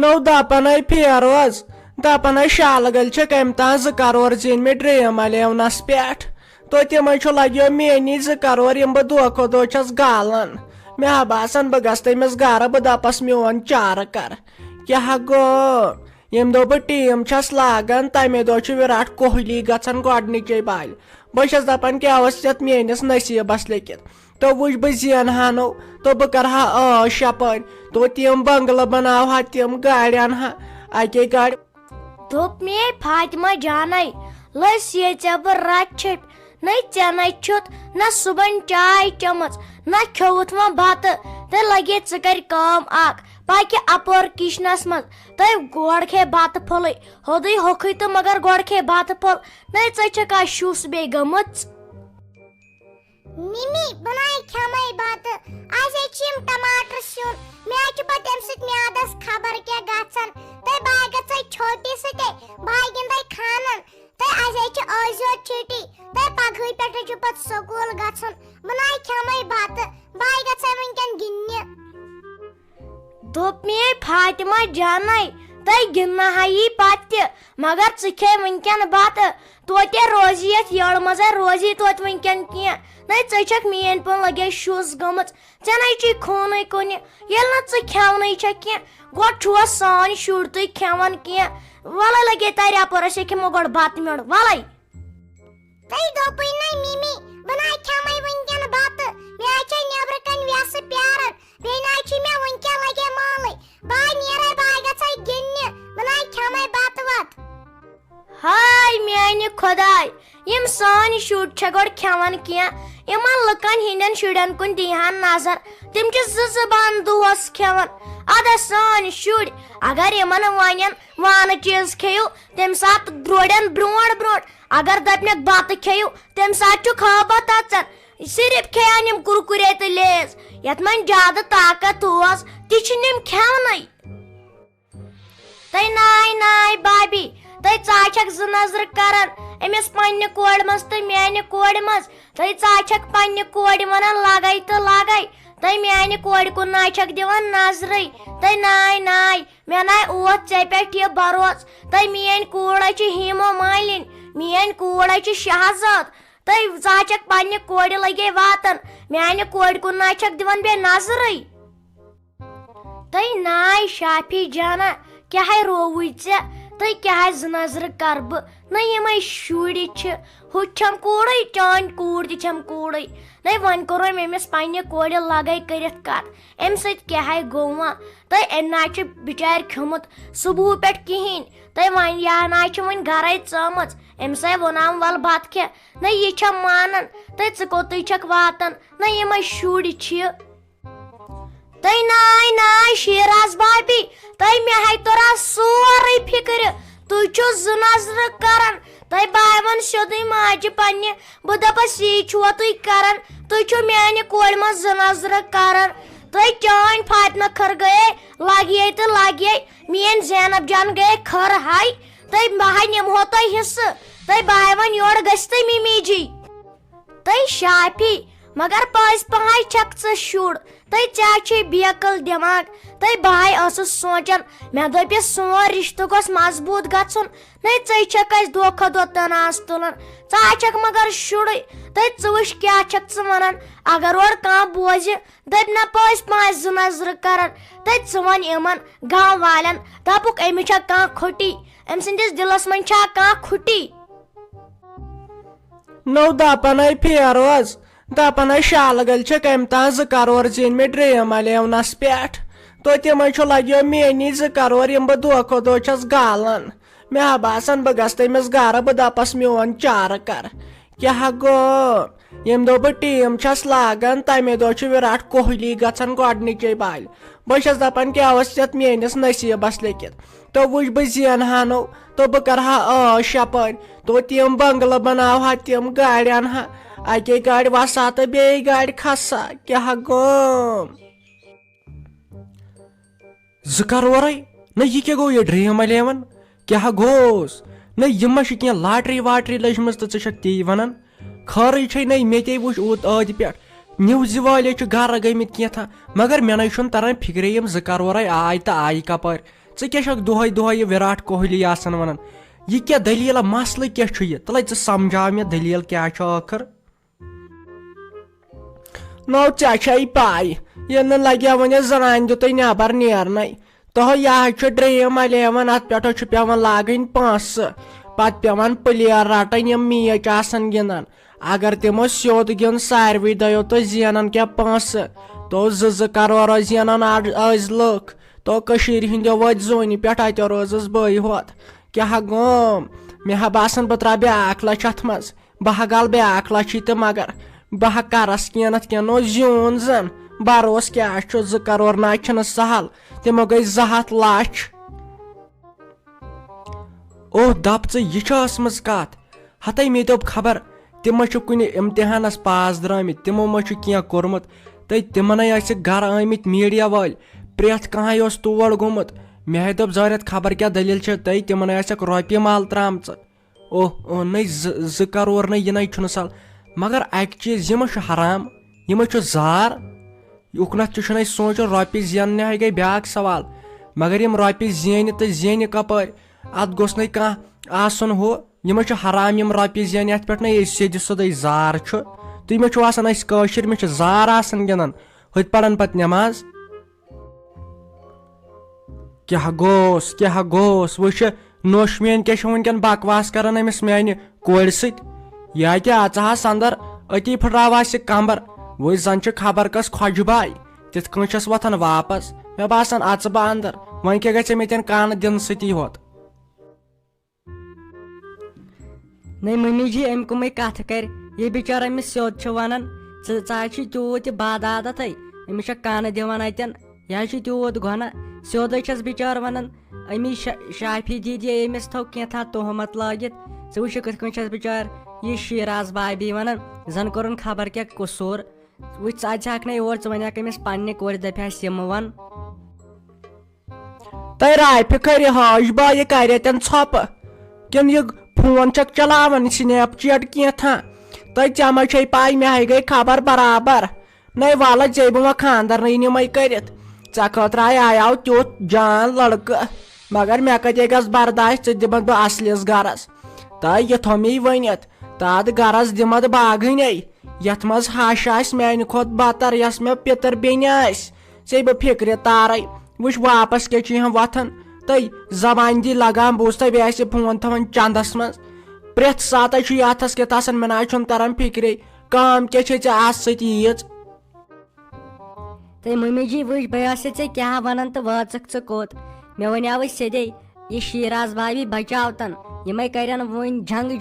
نو دپان پھیروز دپان شالگل کم تان 2 کرور زین مے ڈریم الیونس پہ تو تم لگو میانی 2 کرور یم بہ دہ کھو دہ چھس گالان مے باسان بہ گھس تمس گر بہ دپس میون چارہ کر کیا گو یم دہ بہ ٹیم چھس لاگان تمے دہ وراٹ کوہلی گھان گۄڈنچے بالہِ بہ چھس دپان کیا یتھ میٲنس نصیبس لیکھت تو وچ بہ زینہا نو تو بہ کرہا عٲش یپٲرۍ تو تم بنگلہٕ بناوہا تم گاڑِ انہا اکے گاڑِ دوٚپ مے فاطمہ جانے لٔج ژےٚ بہٕ رت چھٔپۍ نہ ژےٚ نچھُتھ نہ صبحن چاے چٔمٕژ نہ کھیوٚوُتھ وۄنۍ بتہٕ تیٚلہِ لگے ژٕ کر کٲم اکھ پکہِ اپور کچنس منٛز تۄہہِ گۄڈٕ کھے بتہٕ پھوٚلٕے ہوٚدُے ہوٚکھٕے تہٕ مگر گۄڈٕ کھے بتہٕ پھوٚل نہ ژٕ چھکھ آز شُس بیٚیہِ گٔمٕژ ممی بنائی کھمے بات آج چیم ٹماٹر سیون میں چھ پتہ ام سۭتۍ میادس خبر کیا گژھان تہ باے گژھے چھوٹی سۭتۍ باے گِنٛدے کھانن تہ آج چھ ٲزیو چھٹی تہ پگہٕے پٮ۪ٹھٕ چھُ پتہٕ سکوٗل گژھُن بنائی کھمے بات باے گژھے وٕنکٮ۪ن گِنٛدنہِ دوٚپ مے فاطمہ جانے تۄہہِ گِنٛدناہایی پتہٕ تہِ مگر ژٕ کھے وٕنکٮ۪ن بتہٕ توتہِ روزی یتھ یٔڑ منٛزے روزی توتہِ وٕنکٮ۪ن کینٛہہ نہ ژٕ چھکھ میٲنۍ پٲٹھۍ لگے شُس گٔمٕژ ژےٚ نَے چھُے خوٗنٕے کُنہِ ییٚلہِ نہٕ ژٕ کھٮ۪ونٕے چھکھ کینٛہہ گۄڈٕ چھُوا سٲنۍ شُرۍ تُہۍ کھٮ۪وان کینٛہہ وَلے لگے ترِ اپور أسۍ کھٮ۪مو گۄڈٕ بتہٕ میوٚنٛڈ وَلے تۄہہِ دوٚپُے نہ ممی بنائی کھمے وٕنکٮ۪ن بتہٕ مےٚ چھے نیبرٕ کنۍ ویسہٕ پیاران بیٚیہِ نہ چھُ مےٚ وٕنکٮ۪ن لگے مالٕے باے نیرے باے گژھے گِنٛدنہِ بنائی کھمے بتہٕ وتہٕ ہاے میانہِ خۄداے یِم سٲنۍ شُرۍ چھےٚ گۄڈٕ کھٮ۪وان کینٛہہ یِمن لُکن ہٕنٛدٮ۪ن شُرٮ۪ن کُن دیٖہن نظر تِم چھِ 2 بانہٕ دۄہس کھٮ۪وان ادا سٲنۍ شُرۍ اگر یِمن ونن وانہٕ چیٖز کھیٚیِو تمہِ ساتہٕ درٛوڑٮ۪ن برونٛٹھ برونٛٹھ اگر دپنکھ بتہٕ کھیٚیِو تمہِ ساتہٕ چھُ خٲبت اژان صرف کھیٚیان یِم کُرکُرے تہٕ لیز یتھ منٛز زیادٕ طاقت اوس تہِ چھِنہٕ یِم کھٮ۪ونٕے تۄہہِ ناے بابی تۄہہِ ژاے چھکھ 2 نظرٕ کران أمِس پننہِ کورِ منٛز تہٕ میانہِ کورِ منٛز تۄہہِ ژاے چھکھ پننہِ کورِ ونان لگے تہٕ لگے تۄہہِ میانہِ کورِ کُن ناے چھکھ دِوان نظرٕے تۄہہِ ناے مےٚ ناے اوس ژےٚ پٮ۪ٹھ یہِ بروس تۄہہِ میٲنۍ کوٗر چھِ ہیٖمو مالِنۍ میٲنۍ کوٗر چھِ شہزاد تۄہہِ ژاے چھکھ پننہِ کورِ لگے واتان میانہِ کورِ کُن ناے چھکھ دِوان بیٚیہِ نظرٕے تۄہہِ ناے شافی جانا کیٛاہ رووُے ژےٚ تُہۍ کیٛاہ 2 نظرٕ کر بہٕ نہ یِمے شُرۍ چھِ ہُہ چھم کوٗرٕے چٲنۍ کوٗر تہِ چھم کوٗرٕے نہ وۄنۍ کوٚر أمۍ أمِس پننہِ کورِ لگے کٔرِتھ کتھ امہِ سۭتۍ کیٛاہ گوٚو وۄنۍ تۄہہِ أمۍ ناے چھُ بِچارِ کھیوٚمُت صبحہٕ پٮ۪ٹھ کِہیٖنۍ تۄہہِ وۄنۍ یہِ ناے چھِ وۄنۍ گرے ژٲمٕژ أمِسے ووٚنام ول بتہٕ کھے نہ یہِ چھم مانان تۄہہِ ژٕ کوٚتٕے چھکھ واتان نہ یِمے شُرۍ چھِ تۄہہِ ناے شیراز بابی تۄہہِ مےٚ ہے توٚر سورُے فِکرِ تُہۍ چھِو 2 نظرٕ کران تۄہہِ بایوَن سیوٚدُے ماجہِ پننہِ بہٕ دپس یی چھُوا تُہۍ کران تُہۍ چھِو میانہِ کورِ منٛز 2 نظرٕ کران تۄہہِ چٲنۍ فاطمہ کھٔر گٔیے لگیے تہٕ لگیے میٲنۍ زینب جان گٔیے کھٔر ہاے تۄہہِ بہٕ ہے نِمہو تۄہہِ حصہٕ تۄہہِ بایوَن یورٕ گٔژھتٕے ممی جی تۄہہِ شافی مگر پٔزۍ پٲٹھۍ چھکھ ژٕ شُر تۄہہِ ژےٚ چھُے بیکٕل دٮ۪ماغ تۄہہِ بہٕ ٲسٕس سونٛچان مےٚ دوٚپ یہِ سون رِشتہٕ گوٚژھ مضبوٗط گژھُن نہ ژٕے چھکھ اَسہِ دۄہ کھۄتہٕ دۄہ تناز تُلان ژٕ چھکھ مگر شُرٕے تۄہہِ ژٕ وٕچھ کیٛاہ چھکھ ژٕ ونان اگر اورٕ کانٛہہ بوزِ دٔپہِ نہ پٔزۍ پٲٹھۍ 2 نظرٕ کران تۄہہِ ژٕ وَن یِمن گام والٮ۪ن دپُکھ أمِس چھا کانٛہہ کھوٚٹی أمۍ سٕنٛدِس دِلس منٛز چھا کانٛہہ کھُٹی نو دپان پھیروز دپان شالگل کم تان 2 کرور زین مے ڈریم الیونس پہ تو تم لگو میانی 2 کرور یم بہ دہ کھو دہ چھس گالان مے باسان بہ گھس تمس گر بہ دپس میون چارہ کر کیا گو یم دہ بہ ٹیم چھس لاگان تمے دہ وراٹ کوہلی گھان گۄڈنچے بالہِ بہ چھس دپان کیا یتھ میٲنس نصیبس لیکھت تو وچ بہ زینہا نو تو بہ کرہا عٲش یپٲرۍ تو تم بنگلہٕ بناوہا تم گاڑِ انہا اکے گاڑِ وسا تو بیٚیہِ گاڑِ کھسا کیٛاہ گوٚو 2 کرورے نہ یہ کیٛاہ گوٚو یہِ ڈرٛیٖم 11 کیٛاہ گوٚوس نہ یہِ ما چھِ کینٛہہ لاٹری واٹری لٔجمٕژ تہٕ ژٕ چھکھ تی ونان خٲرٕے چھے نہ مےٚ تے وٕچھ اوت ٲدِ پٮ۪ٹھ نِوزِ والے چھِ گرٕ گٔمٕتۍ کینٛژھا مگر مےٚ نَے چھُنہٕ تران فِکرے یِم 2 کرورے آے تہٕ آیہِ کپٲرۍ ژٕ کیٛاہ چھکھ دۄہے دۄہے یہِ وِراٹھ کوہلی آسان ونان یہ کیٛاہ دٔلیٖلا مسلہٕ کیٛاہ چھُ یہِ تلے ژٕ سمجھاو مےٚ دٔلیٖل کیٛاہ چھُ ٲخٕر نو ژےٚ چھے پاے یہِ نہٕ لگہِ وۄنۍ زنانہِ دِتُے نٮ۪بر نیرنے تۄہہِ یہِ حظ چھُ ڈرٛیٖم 11 اتھ پٮ۪ٹھ چھُ پیٚوان لاگٕنۍ پونٛسہٕ پتہٕ پیٚوان پٕلیر رٹٕنۍ یِم میچ آسان گِنٛدان اگر تِمو سیوٚد گِنٛد ساروٕے دۄیو تہٕ زینان کیٛاہ پونٛسہٕ تو 2 کرور زینان أزۍ لُکھ تو کٔشیٖرِ ہٕنٛدیو وٲتۍ زوٗنہِ پٮ۪ٹھ اتیو روزُس بٕے ہوت کیٛاہ گوم مےٚ ہا باسان بہٕ ترٛاو بیٛاکھ لچھ اتھ منٛز بہٕ ہا گل بیٛاکھ لچھی تہٕ مگر بہٕ ہا کرس کینٛہہ کینٛہہ نو زیوٗن زن بروس کیٛاہ چھُ 2 کرور نہ چھُنہٕ سہل تِمو گٔے 200 لچھ اوہ دپ ژٕ یہِ چھِ ٲسمٕژ کتھ ہتے مےٚ دوٚپ خبر تِم ما چھِ کُنہِ امتحانس پاس درٛامٕتۍ تِمو ما چھُ کینٛہہ کوٚرمُت تہٕ تِمنٕے ٲسِکھ گرٕ آمٕتۍ میٖڈیا وٲلۍ پرٛٮ۪تھ کانٛہہ اوس تور گوٚمُت مےٚ ہے دوٚپ زٲرِتھ خبر کیٛاہ دٔلیٖل چھِ تہٕ تِمن ٲسکھ رۄپیہِ مال ترٛامژٕ اوہ نٔے 2 کرور نٔے یہِ نَے چھُنہٕ سہل مگر اکہِ چیٖز یہِ ما چھُ حرام یہِ ما چھُ زار اُکنتھ تہِ چھُنہٕ اسہِ سونٛچُن رۄپیہِ زیننہِ ہے گٔے بیٛاکھ سوال مگر یِم رۄپیہِ زینہِ تہٕ زینہِ کپٲرۍ اتھ گوٚژھ نَے کانٛہہ آسُن ہُہ یہِ ما چھُ حرام یِم رۄپیہِ زینہِ اتھ پٮ۪ٹھ نَے سیٚدِ سیوٚدُے زار چھُ تُہۍ ما چھِو آسان أسۍ کٲشِر مےٚ چھِ زار آسان گِنٛدان ہُتہِ پران پتہٕ نٮ۪ماز کیٛاہ گوٚس وٕچھ نوش میٲنۍ کیٛاہ چھِ وٕنکیٚن بکواس کران أمِس میانہِ کورِ سۭتۍ یہِ ہا کیٛاہ اژہاس اندر أتی پھٕٹراوہاس یہِ کمبر وٕچھ زن چھِ خبر کس خۄجہِ باے تِتھ کٔنۍ چھس وۄتھان واپس مےٚ باسان اژٕ بہٕ اندر وۄنۍ کیٛاہ گژھِ مےٚ تٮ۪ن کانہٕ دِنہٕ سۭتی ہوت نٔے مٔمی جی أمۍ کٕمٕے کتھٕ کرِ یہِ بِچار أمِس سیوٚد چھُ ونان ژٕ حظ چھُے تیوٗت تہِ بد عادتھے أمِس چھےٚ کانہٕ دِوان اتٮ۪ن یہِ حظ چھُ تیوٗت گۄنہ سیوٚدُے چھس بِچار ونان أمی شافی دیدی أمِس تھوٚو کینٛژھا تُہمت لٲگِتھ ژٕ وٕچھِ کِتھ کٔنۍ چھس بِچار یہِ شیراز بابی ونان زن کوٚرُن خبر کیٛاہ قصوٗر وٕچھ ژٕ اژہاکھ نہٕ یور ژٕ وَنکھ أمِس پننہِ کورِ دپہَس یِمہٕ ون تۄہہِ رافہِ کھٔرِ حاج بایہِ کرِ اتٮ۪ن ژھۄپہٕ کِنہٕ یہِ فون چھکھ چلاوان سنیپ چیٹ کینٛژھا تۄہہِ ژےٚ ما چھے پاے مےٚ ہے گٔے خبر برابر نَے وَلہٕ ژےٚ بہٕ وۄنۍ خانٛدر یِمے کٔرِتھ ژےٚ خٲطرٕ آیاو تیُتھ جان لڑکہٕ مگر مےٚ کتے گژھ برداش ژٕ دِمکھ بہٕ اصلِس گرس تہٕ یہِ تھوٚو مے ؤنِتھ تتھ گرس دِمتھ باغٕنۍ یتھ منٛز ہش آسہِ میانہِ کھۄتہٕ بتر یۄس مےٚ پِتٕر بیٚنہِ آسہِ ژےٚ بہٕ فِکرِ تارے وٕچھ واپس کیٛاہ چھِ یِم وۄتھان تہٕ زبانہِ دی لگام بوٗز تہٕ بیٚیہِ آسہِ فون تھاوان چندس منٛز پرٛٮ۪تھ ساتہٕ چھُ یہِ اتھس کٮ۪تھ آسان مےٚ نہ حظ چھُنہٕ تران فِکرے کٲم کیٛاہ چھے ژےٚ اتھ سۭتۍ ییٖژ تہٕ مٔمی جی وٕچھ بہٕ ٲسے ژےٚ کیٛاہ ونان تہٕ وٲژٕکھ ژٕ کوٚت مےٚ ونیاوٕے سیٚدے یہِ شیراز بابی بچاوتن یِمے کرن وۄنۍ جنگ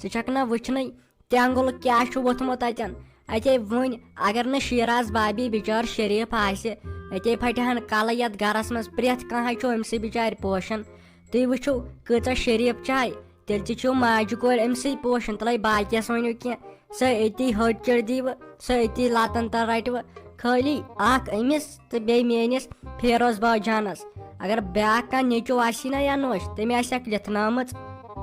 ژٕ چھکھ نہ وٕچھنٕے تینٛگُل کیٛاہ چھُ ووٚتھمُت اتٮ۪ن اتے وۄنۍ اگر نہٕ شیراز بابی بِچار شریٖف آسہِ اتے پھٹہِ ہن کلہٕ یتھ گرس منٛز پرٛٮ۪تھ کانٛہہ چھُ أمسٕے بِچارِ پوشان تُہۍ وٕچھِو کۭژاہ شریٖف چاے تیٚلہِ تہِ چھِو ماجہِ کورِ أمسٕے پوشان تلے باقیس ؤنِو کینٛہہ سۄ أتی ۂٹ چِر دیٖوٕ سۄ أتی لتن تل رٹوٕ خٲلی اکھ أمِس تہٕ بیٚیہِ میٲنِس فیروز باجانس اگر بیٛاکھ کانٛہہ نیٚچوٗ آسی نا یا نوش تٔمۍ آسٮ۪کھ لِتھنٲمٕژ